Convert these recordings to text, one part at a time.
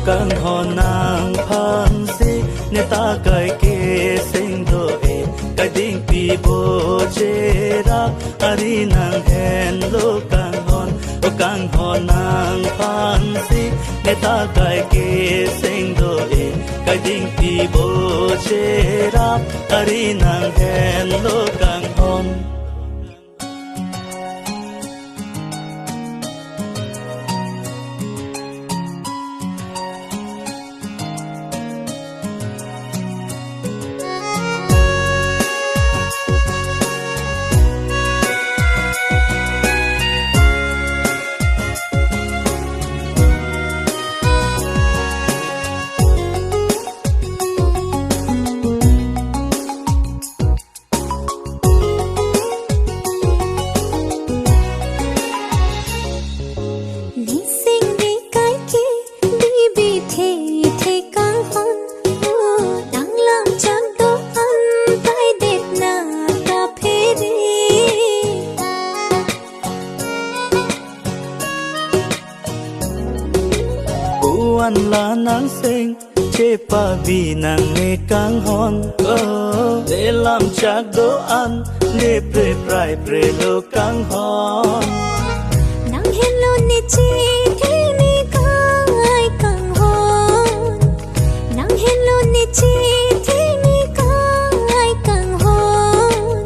Càng hò nàng phan si ne ta cái kê sinh đô e cái đinh pi bồ chê ra ari nàng hẹn lô càng hò nàng phan si ne ta cái kê sinh đô e cái đinh pi bồ chê ra ari nàng hẹn lô càng hòn An là nắng sinh chế pa vì nàng nghe càng hòn để làm chắc đồ ăn để pre prai pre lo càng hòn nàng hiền luôn đi chi thế mi càng hòn nàng hiền luôn đi chi thế mi càng hòn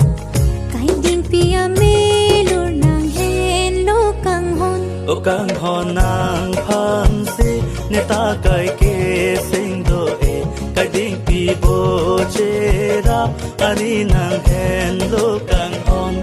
cái đinh pia mê lo nàng hiền lo càng hòn nàng phan si ne ta cái kê sinh đô e cái đinh pi bồ chê ra ari nàng hẹn lô càng hòn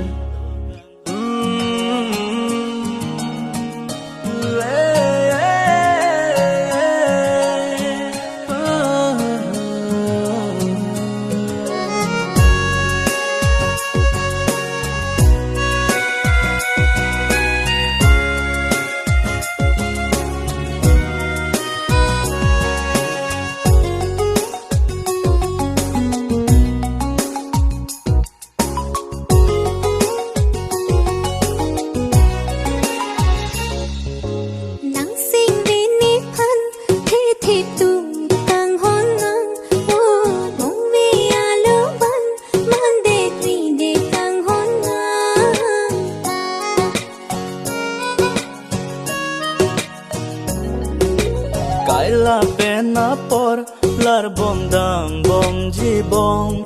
cái la pena por lar bom dam bom ji bom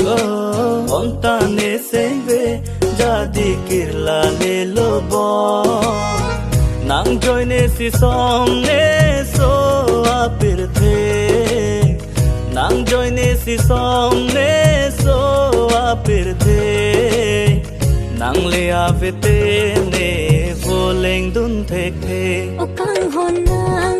on ta ne se ve jadi kirla le lo bom nang joy ne si som ne so apir the nang joy ne si som ne so apir the nang le ave te ne voleng dun thek the o kang hon nang